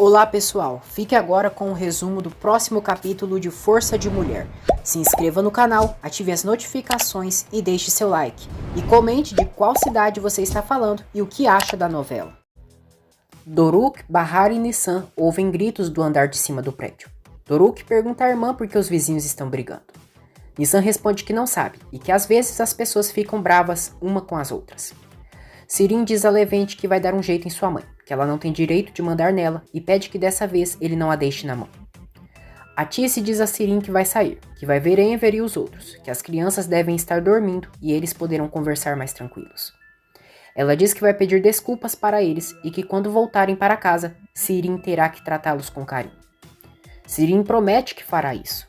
Olá pessoal, fique agora com o resumo do próximo capítulo de Força de Mulher. Se inscreva no canal, ative as notificações e deixe seu like. E comente de qual cidade você está falando e o que acha da novela. Doruk, Bahar e Nissan ouvem gritos do andar de cima do prédio. Doruk pergunta à irmã por que os vizinhos estão brigando. Nissan responde que não sabe e que às vezes as pessoas ficam bravas uma com as outras. Sirin diz a Levente que vai dar um jeito em sua mãe, que ela não tem direito de mandar nela e pede que dessa vez ele não a deixe na mão. A Tice diz a Sirin que vai sair, que vai ver Enver e os outros, que as crianças devem estar dormindo e eles poderão conversar mais tranquilos. Ela diz que vai pedir desculpas para eles e que quando voltarem para casa, Sirin terá que tratá-los com carinho. Sirin promete que fará isso.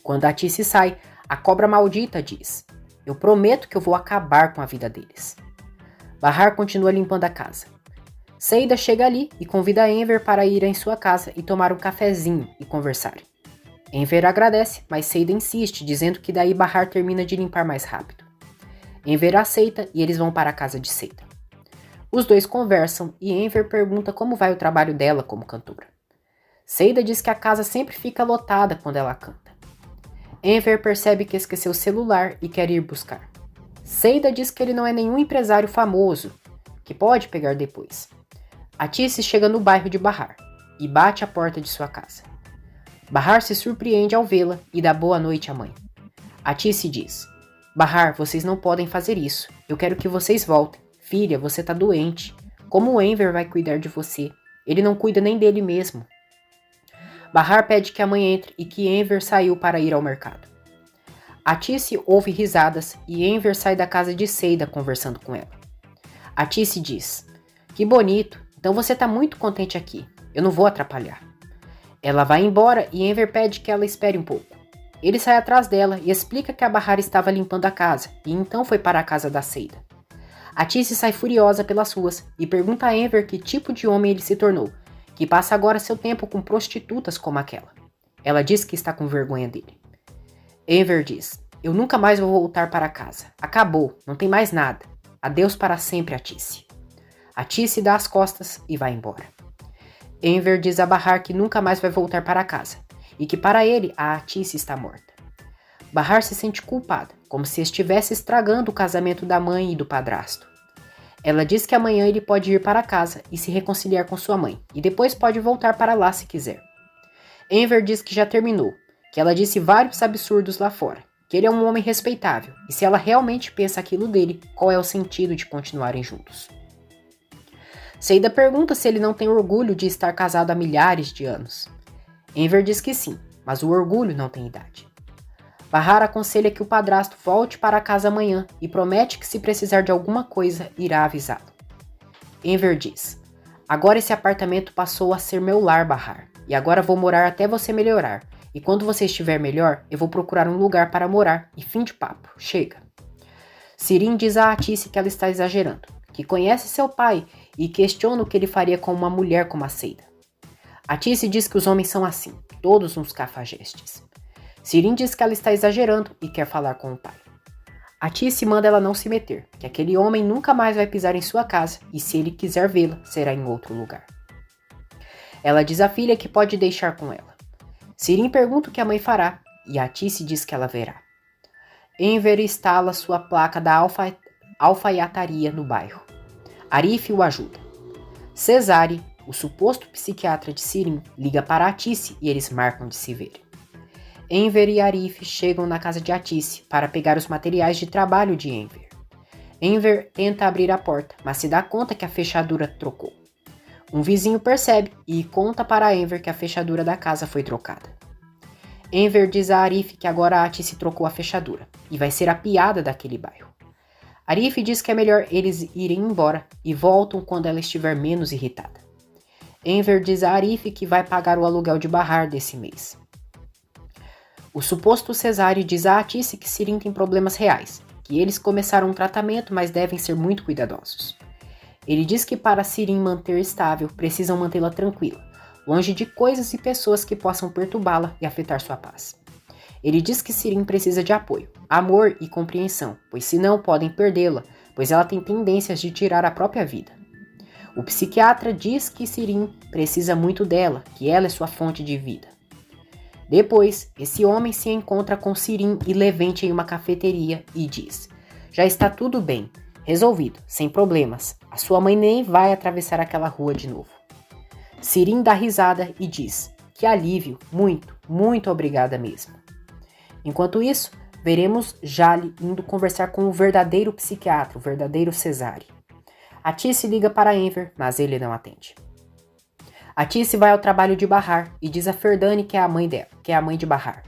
Quando a Tice sai, a cobra maldita diz: "Eu prometo que eu vou acabar com a vida deles." Bahar continua limpando a casa. Seida chega ali e convida Enver para ir em sua casa e tomar um cafezinho e conversarem. Enver agradece, mas Seida insiste, dizendo que daí Bahar termina de limpar mais rápido. Enver aceita e eles vão para a casa de Seida. Os dois conversam e Enver pergunta como vai o trabalho dela como cantora. Seida diz que a casa sempre fica lotada quando ela canta. Enver percebe que esqueceu o celular e quer ir buscar. Seida diz que ele não é nenhum empresário famoso, que pode pegar depois. A Tice chega no bairro de Bahar e bate à porta de sua casa. Bahar se surpreende ao vê-la e dá boa noite à mãe. A Tice diz: "Bahar, vocês não podem fazer isso. Eu quero que vocês voltem. Filha, você tá doente. Como o Enver vai cuidar de você? Ele não cuida nem dele mesmo." Bahar pede que a mãe entre e que Enver saiu para ir ao mercado. A Tice ouve risadas e Enver sai da casa de Seida conversando com ela. A Tice diz: "Que bonito, então você tá muito contente aqui. Eu não vou atrapalhar." Ela vai embora e Enver pede que ela espere um pouco. Ele sai atrás dela e explica que a Bahar estava limpando a casa e então foi para a casa da Seida. A Tice sai furiosa pelas ruas e pergunta a Enver que tipo de homem ele se tornou, que passa agora seu tempo com prostitutas como aquela. Ela diz que está com vergonha dele. Enver diz: "Eu nunca mais vou voltar para casa. Acabou, não tem mais nada. Adeus para sempre, a Tice." A Tice dá as costas e vai embora. Enver diz a Bahar que nunca mais vai voltar para casa e que para ele a Tice está morta. Bahar se sente culpada, como se estivesse estragando o casamento da mãe e do padrasto. Ela diz que amanhã ele pode ir para casa e se reconciliar com sua mãe e depois pode voltar para lá se quiser. Enver diz que já terminou, que ela disse vários absurdos lá fora, que ele é um homem respeitável, e se ela realmente pensa aquilo dele, qual é o sentido de continuarem juntos? Seida pergunta se ele não tem orgulho de estar casado há milhares de anos. Enver diz que sim, mas o orgulho não tem idade. Bahar aconselha que o padrasto volte para casa amanhã e promete que se precisar de alguma coisa, irá avisá-lo. Enver diz: "Agora esse apartamento passou a ser meu lar, Bahar, e agora vou morar até você melhorar. E quando você estiver melhor, eu vou procurar um lugar para morar e fim de papo, chega." Sirin diz a Tice que ela está exagerando, que conhece seu pai e questiona o que ele faria com uma mulher como a Seida. A Tice diz que os homens são assim, todos uns cafajestes. Sirin diz que ela está exagerando e quer falar com o pai. A Tice manda ela não se meter, que aquele homem nunca mais vai pisar em sua casa e se ele quiser vê-la, será em outro lugar. Ela diz à filha que pode deixar com ela. Sirin pergunta o que a mãe fará e a Tice diz que ela verá. Enver instala sua placa da alfaiataria no bairro. Arif o ajuda. Cesare, o suposto psiquiatra de Sirin, liga para a Tice e eles marcam de se ver. Enver e Arif chegam na casa de Tice para pegar os materiais de trabalho de Enver. Enver tenta abrir a porta, mas se dá conta que a fechadura trocou. Um vizinho percebe e conta para Enver que a fechadura da casa foi trocada. Enver diz a Arif que agora a Tice trocou a fechadura e vai ser a piada daquele bairro. Arif diz que é melhor eles irem embora e voltam quando ela estiver menos irritada. Enver diz a Arif que vai pagar o aluguel de Bahar desse mês. O suposto Cesare diz a Tice que Sirin tem problemas reais, que eles começaram um tratamento, mas devem ser muito cuidadosos. Ele diz que para Sirin manter estável, precisam mantê-la tranquila, longe de coisas e pessoas que possam perturbá-la e afetar sua paz. Ele diz que Sirin precisa de apoio, amor e compreensão, pois senão podem perdê-la, pois ela tem tendências de tirar a própria vida. O psiquiatra diz que Sirin precisa muito dela, que ela é sua fonte de vida. Depois, esse homem se encontra com Sirin e Levente em uma cafeteria e diz: já está tudo bem, resolvido, sem problemas. A sua mãe nem vai atravessar aquela rua de novo. Sirin dá risada e diz: que alívio, muito, muito obrigada mesmo. Enquanto isso, veremos Jale indo conversar com o verdadeiro psiquiatra, o verdadeiro Cesare. A Tice liga para Enver, mas ele não atende. A Tice vai ao trabalho de Bahar e diz a Ferdane que é a mãe dela, que é a mãe de Bahar.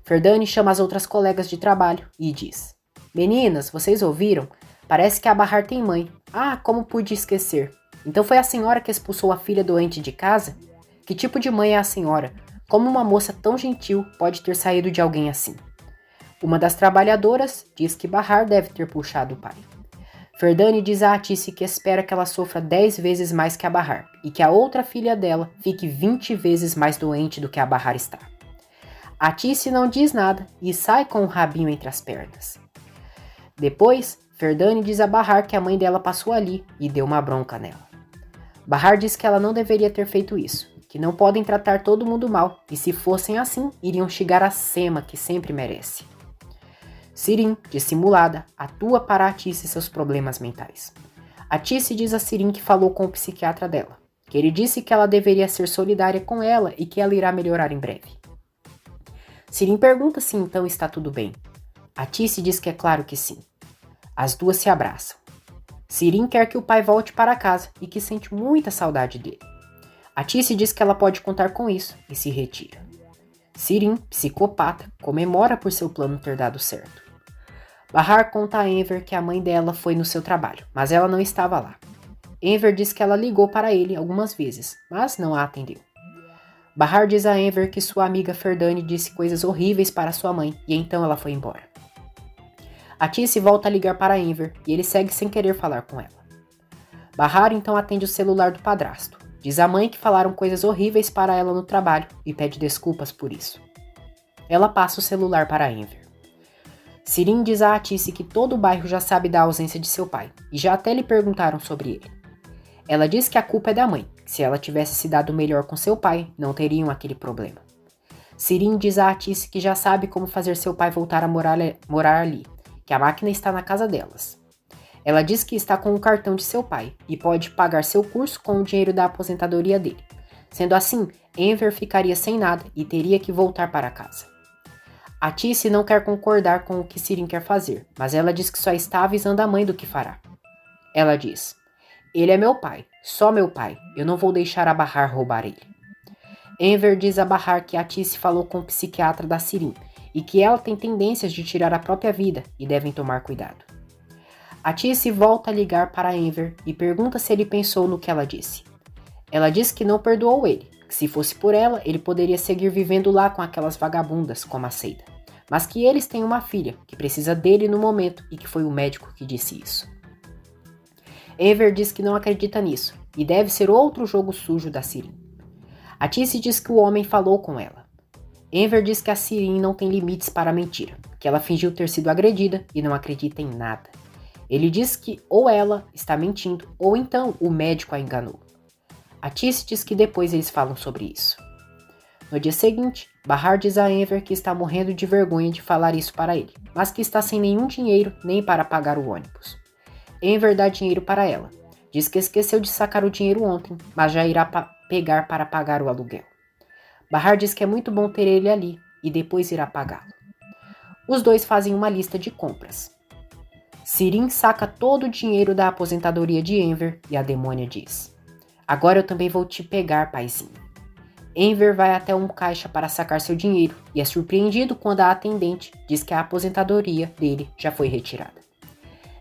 Ferdane chama as outras colegas de trabalho e diz: meninas, vocês ouviram? Parece que a Bahar tem mãe. Ah, como pude esquecer. Então foi a senhora que expulsou a filha doente de casa? Que tipo de mãe é a senhora? Como uma moça tão gentil pode ter saído de alguém assim? Uma das trabalhadoras diz que Bahar deve ter puxado o pai. Ferdane diz a Tice que espera que ela sofra 10 vezes mais que a Bahar e que a outra filha dela fique 20 vezes mais doente do que a Bahar está. A Tice não diz nada e sai com o rabinho entre as pernas. Depois, Ferdane diz a Bahar que a mãe dela passou ali e deu uma bronca nela. Bahar diz que ela não deveria ter feito isso, que não podem tratar todo mundo mal e se fossem assim, iriam chegar a Sema que sempre merece. Sirin, dissimulada, atua para a Tice seus problemas mentais. A Tice diz a Sirin que falou com o psiquiatra dela, que ele disse que ela deveria ser solidária com ela e que ela irá melhorar em breve. Sirin pergunta se então está tudo bem. A Tice diz que é claro que sim. As duas se abraçam. Sirin quer que o pai volte para casa e que sente muita saudade dele. A Tice diz que ela pode contar com isso e se retira. Sirin, psicopata, comemora por seu plano ter dado certo. Bahar conta a Enver que a mãe dela foi no seu trabalho, mas ela não estava lá. Enver diz que ela ligou para ele algumas vezes, mas não a atendeu. Bahar diz a Enver que sua amiga Ferdane disse coisas horríveis para sua mãe e então ela foi embora. A Tice volta a ligar para Enver e ele segue sem querer falar com ela. Bahar então atende o celular do padrasto. Diz à mãe que falaram coisas horríveis para ela no trabalho e pede desculpas por isso. Ela passa o celular para Enver. Sirin diz a Tice que todo o bairro já sabe da ausência de seu pai e já até lhe perguntaram sobre ele. Ela diz que a culpa é da mãe, que se ela tivesse se dado melhor com seu pai, não teriam aquele problema. Sirin diz a Tice que já sabe como fazer seu pai voltar a morar ali, que a máquina está na casa delas. Ela diz que está com o cartão de seu pai e pode pagar seu curso com o dinheiro da aposentadoria dele. Sendo assim, Enver ficaria sem nada e teria que voltar para casa. A Tice não quer concordar com o que Sirin quer fazer, mas ela diz que só está avisando a mãe do que fará. Ela diz: ele é meu pai, só meu pai, eu não vou deixar a Bahar roubar ele. Enver diz a Bahar que a Tice falou com o psiquiatra da Sirin e que ela tem tendências de tirar a própria vida e devem tomar cuidado. A Tice volta a ligar para Enver e pergunta se ele pensou no que ela disse. Ela diz que não perdoou ele, que se fosse por ela, ele poderia seguir vivendo lá com aquelas vagabundas como a Seida, mas que eles têm uma filha que precisa dele no momento e que foi o médico que disse isso. Enver diz que não acredita nisso e deve ser outro jogo sujo da Sirin. A Tice diz que o homem falou com ela. Enver diz que a Sirin não tem limites para a mentira, que ela fingiu ter sido agredida e não acredita em nada. Ele diz que ou ela está mentindo ou então o médico a enganou. A Tice diz que depois eles falam sobre isso. No dia seguinte, Bahar diz a Enver que está morrendo de vergonha de falar isso para ele, mas que está sem nenhum dinheiro nem para pagar o ônibus. Enver dá dinheiro para ela. Diz que esqueceu de sacar o dinheiro ontem, mas já irá pegar para pagar o aluguel. Bahar diz que é muito bom ter ele ali e depois irá pagá-lo. Os dois fazem uma lista de compras. Sirin saca todo o dinheiro da aposentadoria de Enver e a demônia diz: agora eu também vou te pegar, paizinho. Enver vai até um caixa para sacar seu dinheiro e é surpreendido quando a atendente diz que a aposentadoria dele já foi retirada.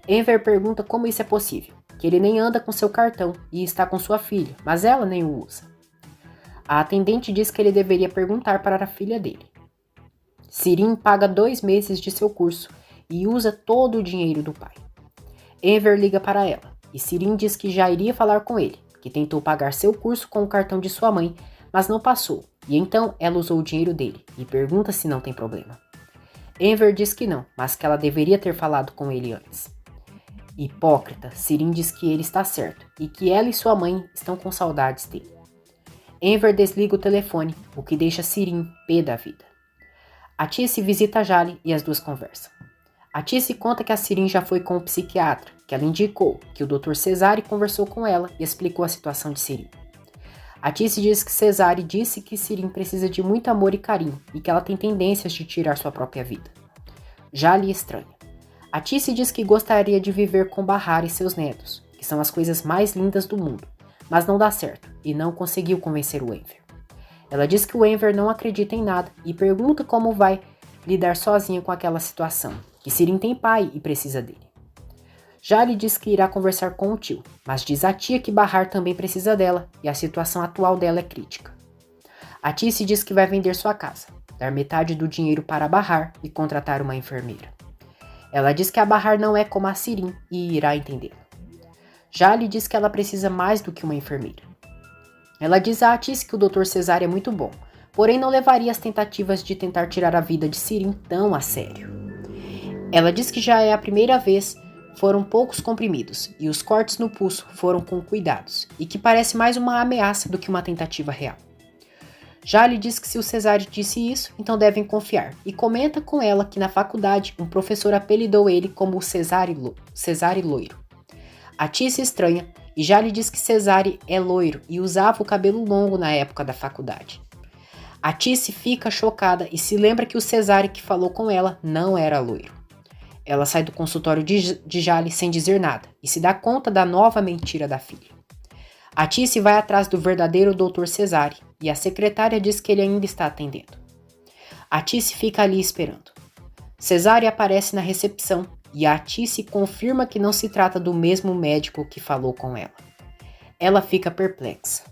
Enver pergunta como isso é possível, que ele nem anda com seu cartão e está com sua filha, mas ela nem o usa. A atendente diz que ele deveria perguntar para a filha dele. Sirin paga 2 meses de seu curso e usa todo o dinheiro do pai. Enver liga para ela e Sirin diz que já iria falar com ele, que tentou pagar seu curso com o cartão de sua mãe, mas não passou, e então ela usou o dinheiro dele e pergunta se não tem problema. Enver diz que não, mas que ela deveria ter falado com ele antes. Hipócrita, Sirin diz que ele está certo e que ela e sua mãe estão com saudades dele. Enver desliga o telefone, o que deixa Sirin pé da vida. A Tice visita Jale e as duas conversam. A Tice conta que a Sirin já foi com o psiquiatra, que ela indicou que o Dr. Cesare conversou com ela e explicou a situação de Sirin. A Tice diz que Cesare disse que Sirin precisa de muito amor e carinho e que ela tem tendências de tirar sua própria vida. Jale estranha. A Tice diz que gostaria de viver com Bahar e seus netos, que são as coisas mais lindas do mundo, mas não dá certo e não conseguiu convencer o Enver. Ela diz que o Enver não acredita em nada e pergunta como vai lidar sozinha com aquela situação, que Sirin tem pai e precisa dele. Jale diz que irá conversar com o tio, mas diz à tia que Bahar também precisa dela e a situação atual dela é crítica. A Tice diz que vai vender sua casa, dar metade do dinheiro para Bahar e contratar uma enfermeira. Ela diz que a Bahar não é como a Sirin e irá entendê-la. Jale diz que ela precisa mais do que uma enfermeira. Ela diz a Tice que o Dr. Cesare é muito bom, porém não levaria as tentativas de tentar tirar a vida de Sirin tão a sério. Ela diz que já é a primeira vez, foram poucos comprimidos e os cortes no pulso foram com cuidados e que parece mais uma ameaça do que uma tentativa real. Jale diz que se o Cesare disse isso, então devem confiar e comenta com ela que na faculdade um professor apelidou ele como o Cesare Loiro. A Tice estranha e Jale diz que Cesare é loiro e usava o cabelo longo na época da faculdade. A Tice fica chocada e se lembra que o Cesare que falou com ela não era loiro. Ela sai do consultório de Jale sem dizer nada e se dá conta da nova mentira da filha. A Tice vai atrás do verdadeiro Dr. Cesare e a secretária diz que ele ainda está atendendo. A Tice fica ali esperando. Cesare aparece na recepção e a Tice confirma que não se trata do mesmo médico que falou com ela. Ela fica perplexa.